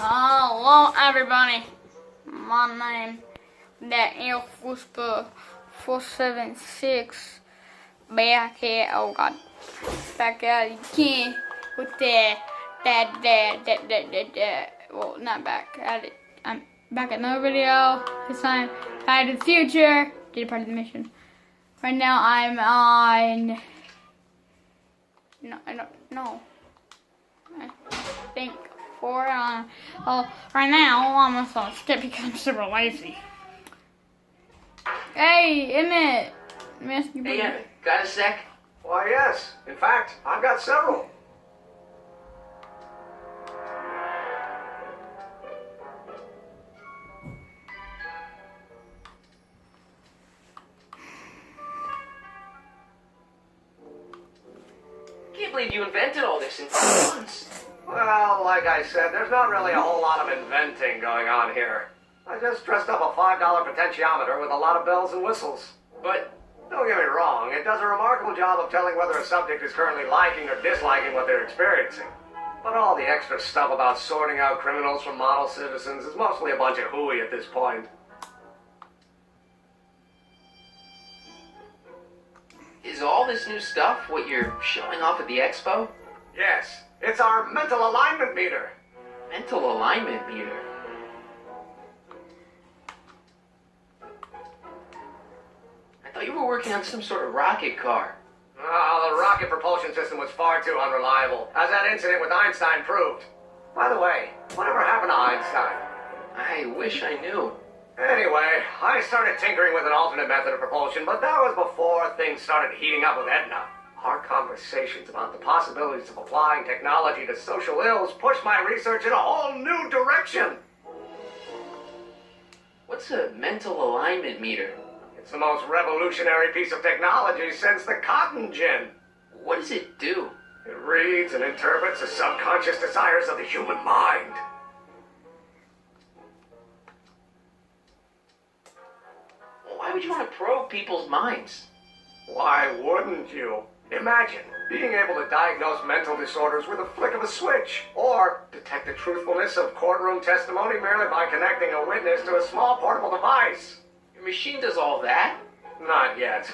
Hello everybody, my name that Air Whisper 476 back here. Oh god, back at it again with that. Well, not back at it. I'm back at another video. This time, Back to the Future. Did part of the mission. Right now, I'm on. No, I don't know. I think. Right now I'm just gonna skip because I'm super lazy. Hey, Emmett! Hey, Emmett, got a sec? Why, yes. In fact, I've got several. Can't believe you invented all this in 5 months. Well, like I said, there's not really a whole lot of inventing going on here. I just dressed up a $5 potentiometer with a lot of bells and whistles. But Don't get me wrong, it does a remarkable job of telling whether a subject is currently liking or disliking what they're experiencing. But all the extra stuff about sorting out criminals from model citizens is mostly a bunch of hooey at this point. is all this new stuff what you're showing off at the expo? Yes, it's our mental alignment meter. Mental alignment meter. I thought you were working on some sort of rocket car. Oh, the rocket propulsion system was far too unreliable, as that incident with Einstein proved. By the way, whatever happened to Einstein? I wish I knew. Anyway, I started tinkering with an alternate method of propulsion, but that was before things started heating up with Edna. Our conversations about the possibilities of applying technology to social ills pushed my research in a whole new direction. What's a mental alignment meter? It's the most revolutionary piece of technology since the cotton gin. What does it do? It reads and interprets the subconscious desires of the human mind. Why would you want to probe people's minds? Why wouldn't you? Imagine being able to diagnose mental disorders with a flick of a switch, or detect the truthfulness of courtroom testimony merely by connecting a witness to a small portable device. Your machine does all that? Not yet.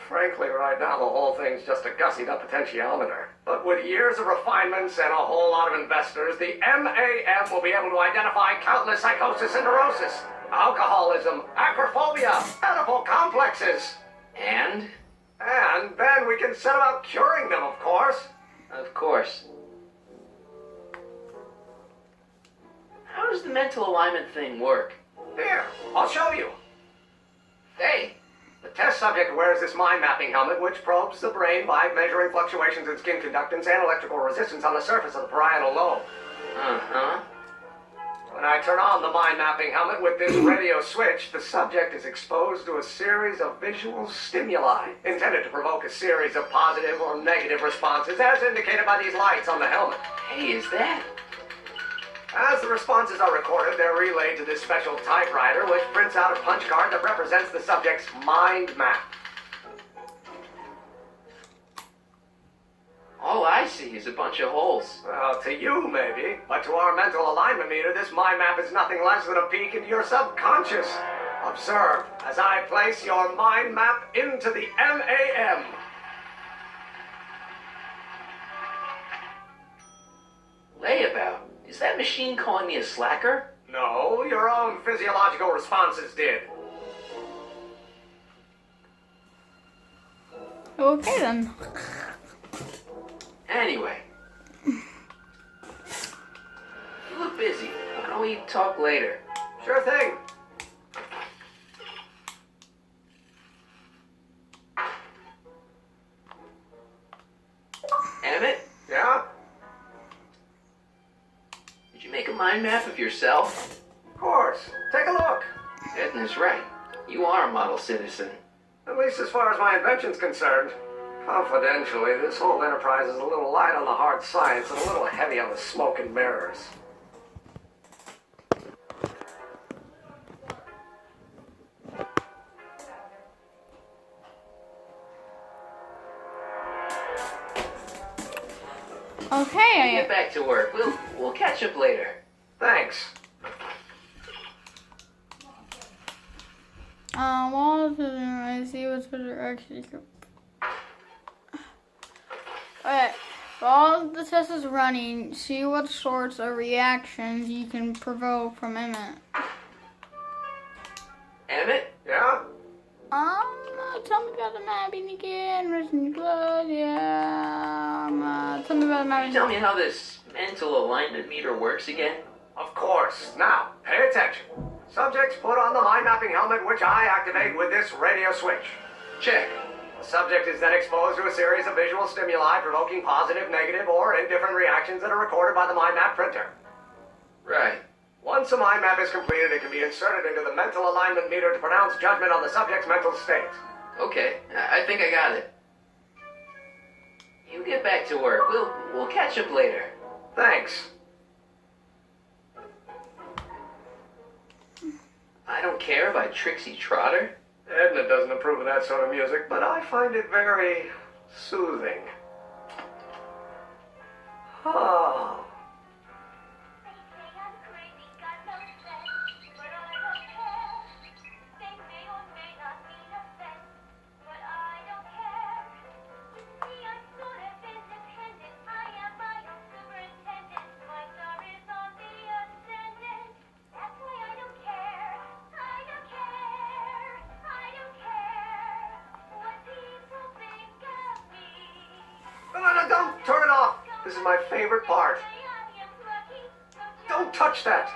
Frankly, right now the whole thing's just a gussied up potentiometer. But with years of refinements and a whole lot of investors, the MAM will be able to identify countless psychosis and neurosis, alcoholism, acrophobia, edible complexes. And then we can set about curing them, of course. of course. How does the mental alignment thing work? Here, I'll show you. Hey, The test subject wears this mind-mapping helmet, which probes the brain by measuring fluctuations in skin conductance and electrical resistance on the surface of the parietal lobe. uh-huh. When I turn on the mind-mapping helmet with this radio switch, the subject is exposed to a series of visual stimuli intended to provoke a series of positive or negative responses, as indicated by these lights on the helmet. Hey, is that? As the responses are recorded, they're relayed to this special typewriter, which prints out a punch card that represents the subject's mind map. All I see is a bunch of holes. Well, to you, maybe, but to our mental alignment meter, this mind map is nothing less than a peek into your subconscious. Observe as I place your mind map into the MAM. Layabout. Is that machine calling me a slacker? No, your own physiological responses did. Okay then. Anyway. You look busy. Why don't we talk later? Sure thing. Emmett, Yeah? did you make a mind map of yourself? Of course. Take a look. Edna's right. You are a model citizen. At least as far as my invention's concerned. Confidentially, this whole enterprise is a little light on the hard science and a little heavy on the smoke and mirrors. Okay, Get back to work. We'll catch up later. Thanks. While I see what's better actually. Okay, while the test is running, see what sorts of reactions you can provoke from Emmett. Emmett? Yeah? Tell me about the mapping again. Written blood, yeah. Tell me about the mapping. Tell me how this mental alignment meter works again? Of course. Now, pay attention. Subjects put on the mind mapping helmet, which I activate with this radio switch. Check. The subject is then exposed to a series of visual stimuli provoking positive, negative, or indifferent reactions that are recorded by the mind map printer. Right. Once a mind map is completed, it can be inserted into the mental alignment meter to pronounce judgment on the subject's mental state. Okay, I think I got it. You get back to work. We'll catch up later. Thanks. I Don't Care by Trixie Trotter? Edna doesn't approve of that sort of music, but I find it very soothing. Oh. No, don't turn it off. This is my favorite part. Don't touch that.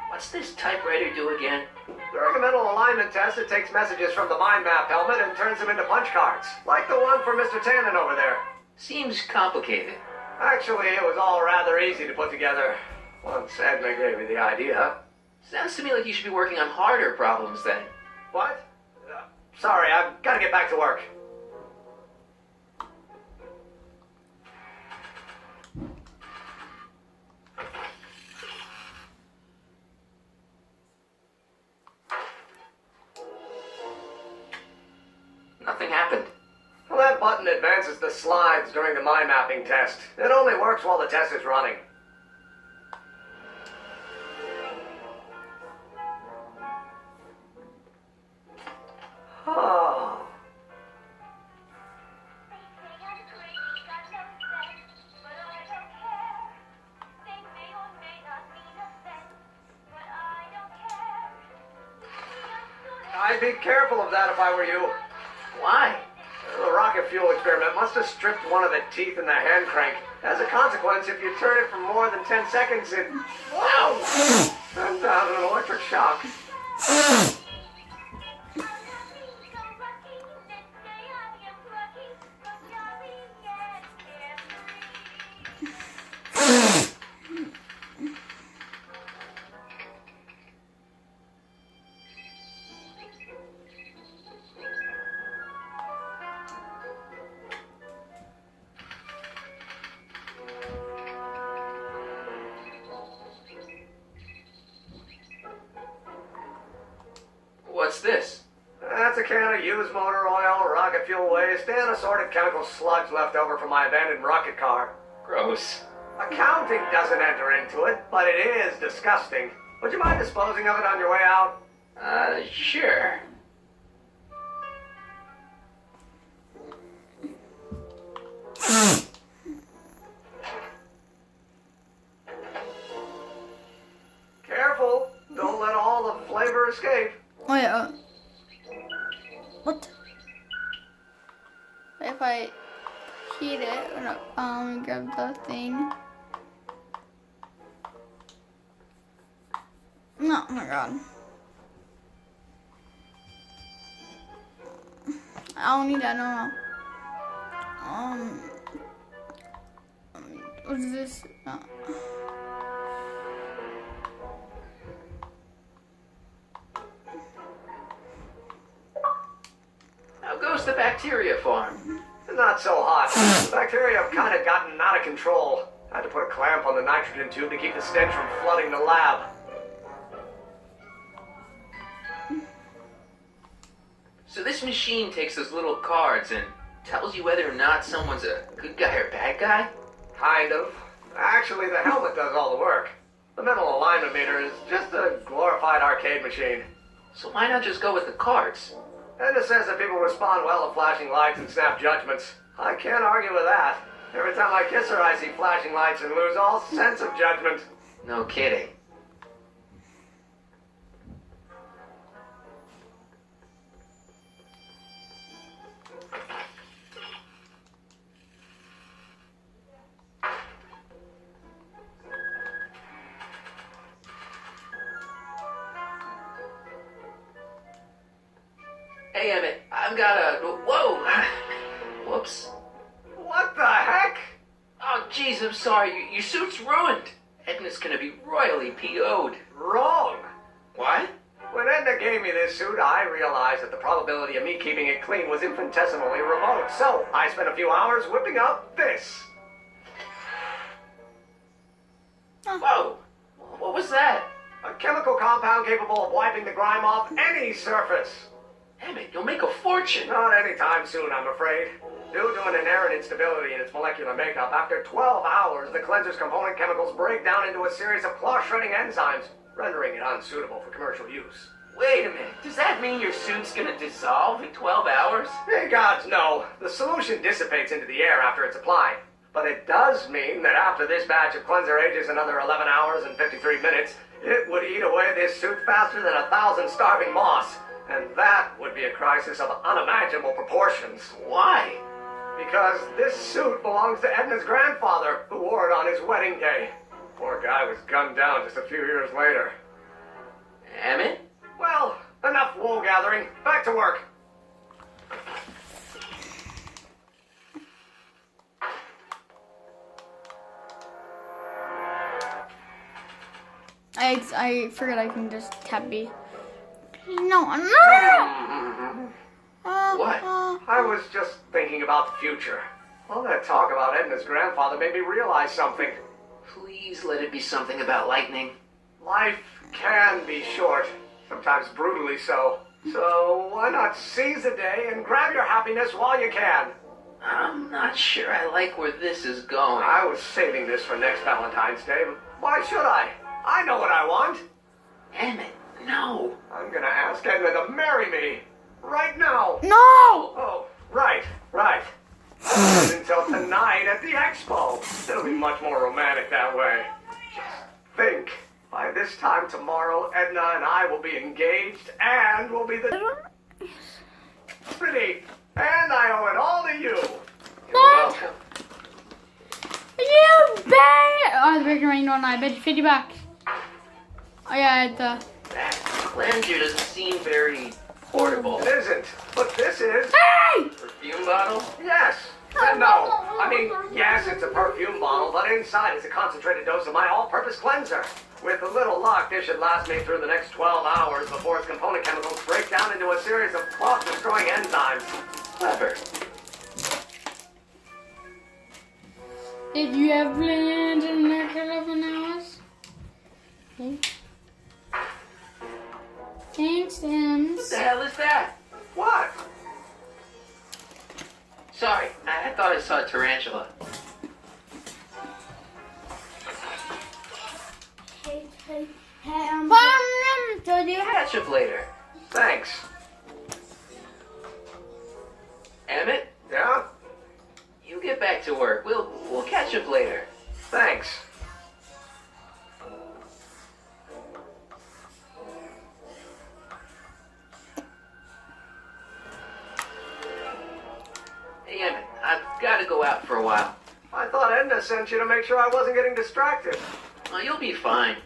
What's this typewriter do again? During a mental alignment test, it takes messages from the mind map helmet and turns them into punch cards, like the one for Mr. Tannen over there. Seems complicated. Actually, it was all rather easy to put together once Edna gave me the idea. Sounds to me like you should be working on harder problems then. What? Sorry, I've got to get back to work. Nothing happened. Well, that button advances the slides during the mind mapping test. It only works while the test is running. Oh. I'd be careful of that if I were you. Why? The rocket fuel experiment must have stripped one of the teeth in the hand crank. As a consequence, if you turn it for more than 10 seconds, it... Wow! Sends out an electric shock. What's this? That's a can of used motor oil, rocket fuel waste, and assorted chemical sludge left over from my abandoned rocket car. Gross. Accounting doesn't enter into it, but it is disgusting. Would you mind disposing of it on your way out? Sure. Careful, don't let all the flavor escape. Oh yeah. What? If I heat it, grab the thing. No, oh my god. I don't need that, no. What's this? No. How goes the bacteria farm? Not so hot. The bacteria have kind of gotten out of control. I had to put a clamp on the nitrogen tube to keep the stench from flooding the lab. So this machine takes those little cards and tells you whether or not someone's a good guy or bad guy? Kind of. Actually, the helmet does all the work. The mental alignment meter is just a glorified arcade machine. So why not just go with the cards? And it says that people respond well to flashing lights and snap judgments. I can't argue with that. Every time I kiss her, I see flashing lights and lose all sense of judgment. No kidding. Hey, Emmett, I've got a... Whoa! Whoops. What the heck? Oh, jeez, I'm sorry. Your suit's ruined. Edna's gonna be royally PO'd. Wrong. What? When Edna gave me this suit, I realized that the probability of me keeping it clean was infinitesimally remote. So, I spent a few hours whipping up this. Whoa! What was that? A chemical compound capable of wiping the grime off any surface. Emmett, you'll make a fortune. Not anytime soon, I'm afraid. Due to an inherent instability in its molecular makeup, after 12 hours, the cleanser's component chemicals break down into a series of cloth-shredding enzymes, rendering it unsuitable for commercial use. Wait a minute. Does that mean your suit's gonna dissolve in 12 hours? Hey, gods, no. The solution dissipates into the air after it's applied. But it does mean that after this batch of cleanser ages another 11 hours and 53 minutes, it would eat away this suit faster than 1,000 starving moths. And that would be a crisis of unimaginable proportions. Why? Because this suit belongs to Edna's grandfather, who wore it on his wedding day. Poor guy was gunned down just a few years later. Emmett? Well, enough wool gathering. Back to work. I forgot I can just tap B. No. What? I was just thinking about the future. All that talk about Edna's grandfather made me realize something. Please let it be something about lightning. Life can be short, sometimes brutally so. So why not seize the day and grab your happiness while you can? I'm not sure I like where this is going. I was saving this for next Valentine's Day, but why should I? I know what I want. Emmett, no. I'm gonna ask Edna to marry me. Right now. No! Oh, right. Not until tonight at the expo. It'll be much more romantic that way. Just think. By this time tomorrow, Edna and I will be engaged and will be the... pretty. And I owe it all to you. You're welcome. You bet! Oh, the breaking rain on I bet you $50. Oh yeah, That cleanser doesn't seem very portable. It isn't, but this is... Hey! Perfume bottle? Yes. And no. I mean, yes, it's a perfume bottle, but inside is a concentrated dose of my all-purpose cleanser. With a little luck, this should last me through the next 12 hours before its component chemicals break down into a series of cloth-destroying enzymes. Clever. Did you have plans in the next 11 hours? Okay. Thanks, What Ems. the hell is that? What? Sorry, I thought I saw a tarantula. So do you have... Catch up later. Thanks. Emmett, Yeah? you get back to work. We'll catch up later. Thanks. Hey, Emmett, I've got to go out for a while. I thought Edna sent you to make sure I wasn't getting distracted. Well, you'll be fine.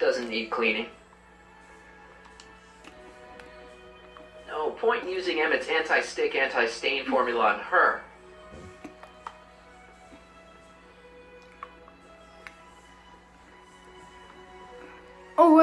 doesn't need cleaning. No point in using Emmett's anti-stick, anti-stain formula on her. Oh,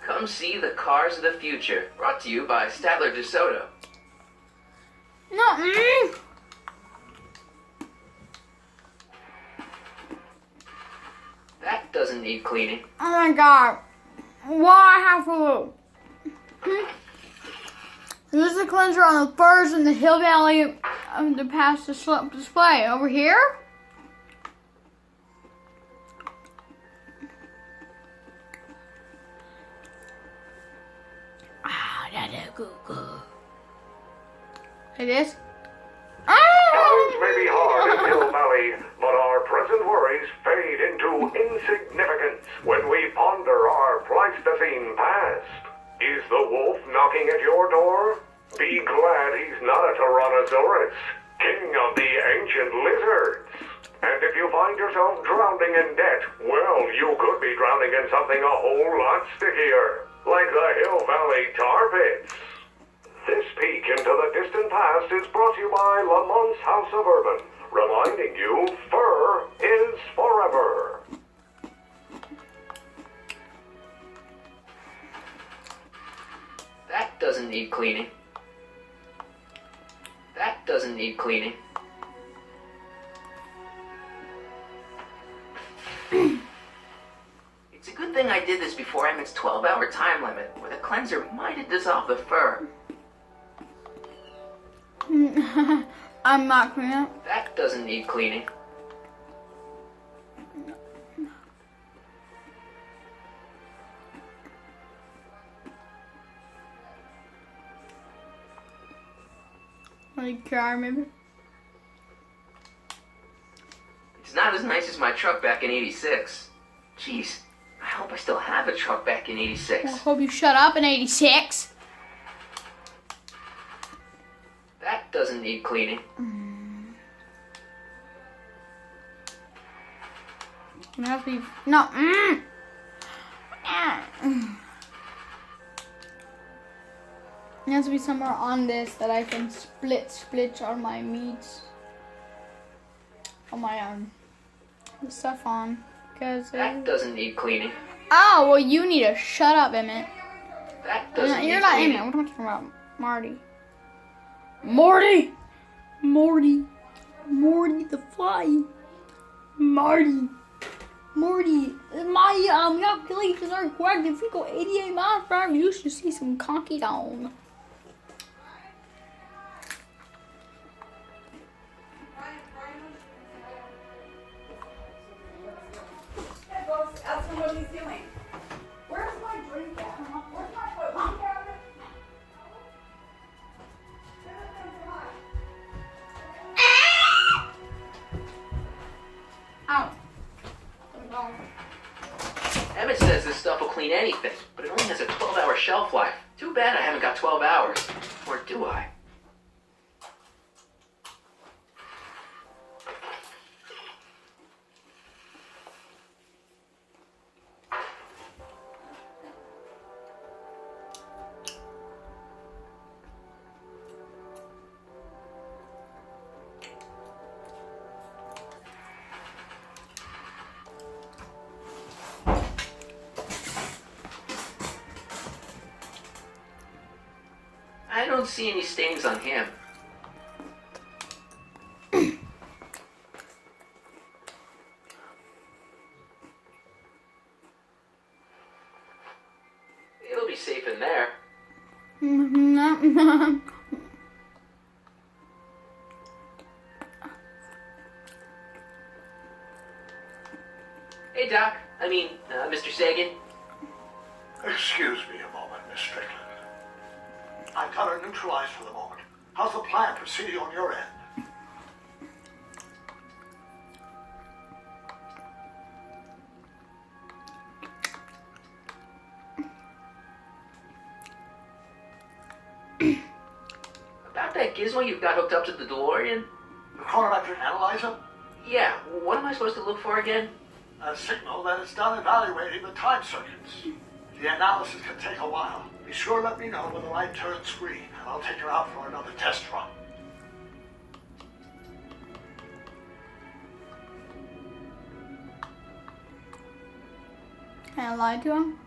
Come see the Cars of the Future, brought to you by Statler DeSoto. no. That doesn't need cleaning. Oh my god. Why have to use the cleanser on the furs in the Hill Valley of the past display? Over here? Ah, that's good. Like this? Times may be hard in Hill Valley, but our present worries fade into insignificance when we ponder our Pleistocene past. Is the wolf knocking at your door? Be glad he's not a Tyrannosaurus, king of the ancient lizards. And if you find yourself drowning in debt, well, you could be drowning in something a whole lot stickier, like the Hill Valley tar pits. This peek into the distant past is brought to you by Lamont's House of Urban, reminding you fur is forever. That doesn't need cleaning. That doesn't need cleaning. It's a good thing I did this before Emmett's 12-hour time limit, where the cleanser might have dissolved the fur. I'm not cleaning up. That doesn't need cleaning. Like car, maybe. It's not as nice as my truck back in '86. Jeez, I hope I still have a truck back in '86. I hope you shut up in '86. That doesn't need cleaning. It has to be no. It has to be somewhere on this that I can split on my meats, on my stuff on, because That doesn't need cleaning. oh well, you need to shut up, Emmett. That doesn't need You're not cleaning. Emmett. What am I talking about? Morty the fly. Morty, my calculations are correct. If you go 88 miles per hour, you should see some conky down. Ask him what he's doing. Where's my drink at? Where's my foot? Mom, cabinet? Ow. Emmett says this stuff will clean anything, but it only has a 12-hour shelf life. Too bad I haven't got 12 hours. Or do I? I don't see any stains on him. It'll be safe in there. Hey, Doc. Mr. Sagan. Excuse me a moment, Miss Strickland. I've got her neutralized for the moment. How's the plan proceeding? see you on your end. About that gizmo you've got hooked up to the DeLorean? The chronometric analyzer? Yeah, what am I supposed to look for again? A signal that it's done evaluating the time circuits. The analysis can take a while. Be sure to let me know when the light turns green, and I'll take her out for another test run. Can I lie to him?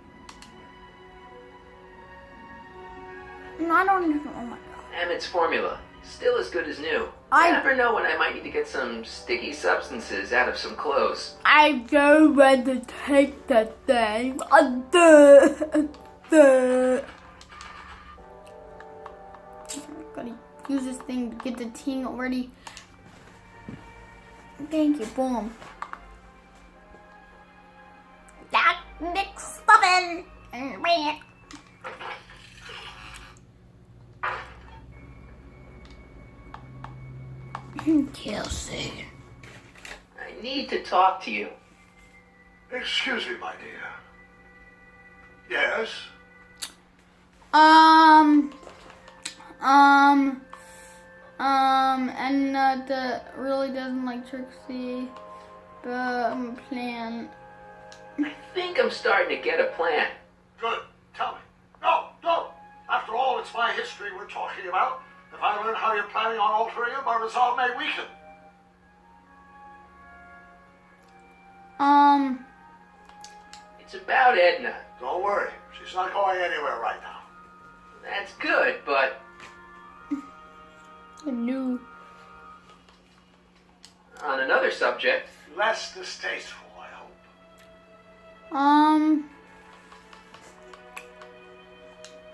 No, I don't even. Oh my god. Emmett's formula. Still as good as new. I- never know when I might need to get some sticky substances out of some clothes. I don't want to take that thing. Gotta use this thing to get the ting already. Thank you, boom. That mixed stuffing. Kelsey. I need to talk to you. Excuse me, my dear. Yes? And that really doesn't like Trixie, but I'm plan. I think I'm starting to get a plan. Good. Tell me. No, don't. After all, it's my history we're talking about. If I learn how you're planning on altering it, my resolve may weaken. It's about Edna. Don't worry. She's not going anywhere right now. That's good, but I knew. on another subject, Less distasteful, I hope.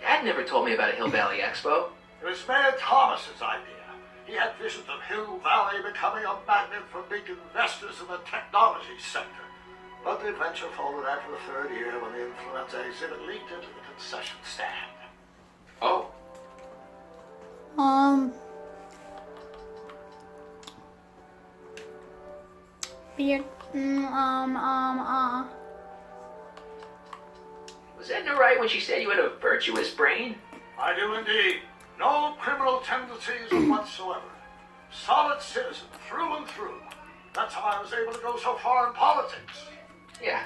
Dad never told me about a Hill Valley Expo. It was Mayor Thomas's idea. He had visions of Hill Valley becoming a magnet for big investors in the technology sector. But the adventure folded after the third year when the influenza exhibit leaked into the concession stand. Oh, Beard. was Edna right when she said you had a virtuous brain? I do indeed. No criminal tendencies whatsoever. Solid citizen through and through. That's how I was able to go so far in politics. Yeah,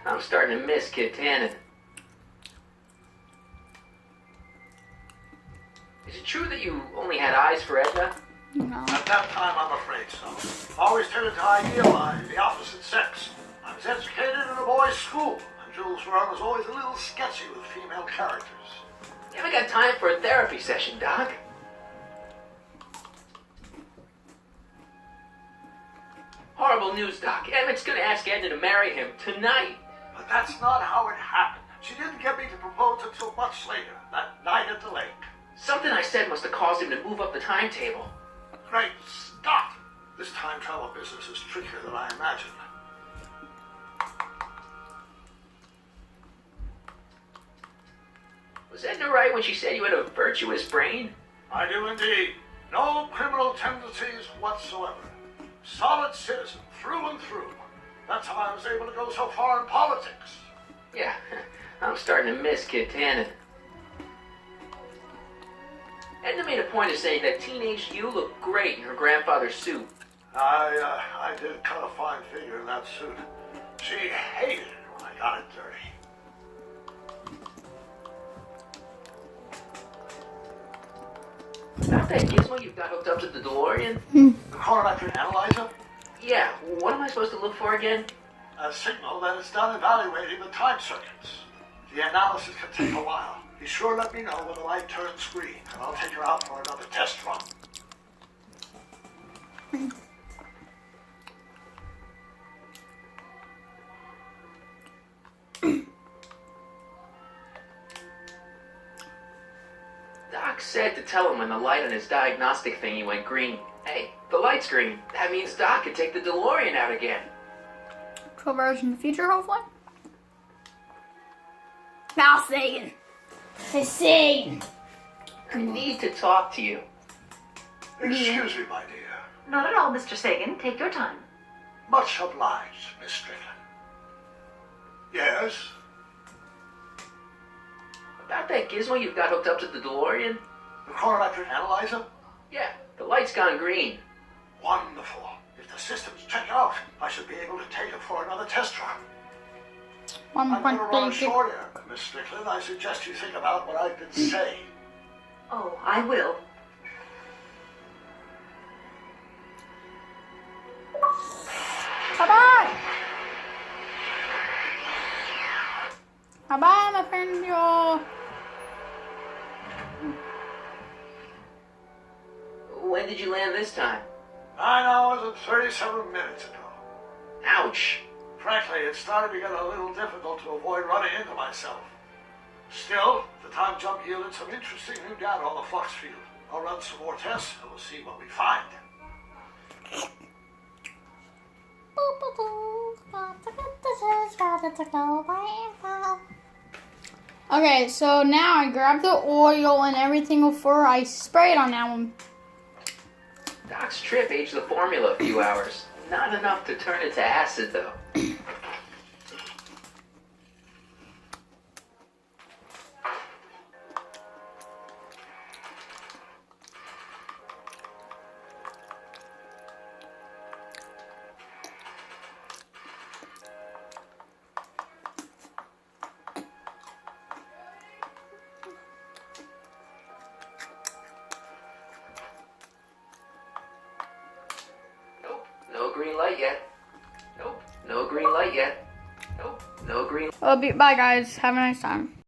I'm starting to miss Kid Tannen. Is it true that you only had eyes for Edna? No. At that time, I'm afraid so. Always tended to idealize the opposite sex. I was educated in a boys' school, and Jules Verne was always a little sketchy with female characters. You haven't got time for a therapy session, Doc. Horrible news, Doc. Emmett's gonna ask Edna to marry him tonight. But that's not how it happened. She didn't get me to propose until much later, that night at the lake. Something I said must have caused him to move up the timetable. Great Scott! This time travel business is trickier than I imagined. Was Edna right when she said you had a virtuous brain? I do indeed. No criminal tendencies whatsoever. Solid citizen through and through. That's how I was able to go so far in politics. Yeah, I'm starting to miss Kid Tannen. Edna made a point of saying that teenage you looked great in her grandfather's suit. I did cut a fine figure in that suit. She hated it when I got it dirty. About that gizmo you've got hooked up to the DeLorean? The chronometric analyzer? Yeah, what am I supposed to look for again? A signal that it's done evaluating the time circuits. The analysis can take a while. Be sure to let me know when the light turns green, and I'll take her out for another test run. Doc said to tell him when the light on his diagnostic thingy went green. Hey, the light's green. That means Doc could take the DeLorean out again. 12 hours in the future, hopefully. Now saying. I say. I need to talk to you. Excuse me, my dear. Not at all, Mr. Sagan. Take your time. Much obliged, Miss Strickland. Yes? About that gizmo you've got hooked up to the DeLorean? The chronometric analyzer? Yeah, the light's gone green. Wonderful. If the system's checked out, I should be able to take it for another test run. I'm going to run ashore here, Miss Strickland. I suggest you think about what I've been saying. Oh, I will. Bye-bye. Bye-bye, my friend. Yo. When did you land this time? 9 hours and 37 minutes ago. Ouch. Frankly, it started to get a little difficult to avoid running into myself. Still, the time jump yielded some interesting new data on the flux field. I'll run some more tests and we'll see what we find. Okay, so now I grab the oil and everything before I spray it on that one. Doc's trip aged the formula a few hours. Not enough to turn it to acid, though. Nope, no green light yet. Nope, no green light yet. Nope, no green. Bye, guys. Have a nice time.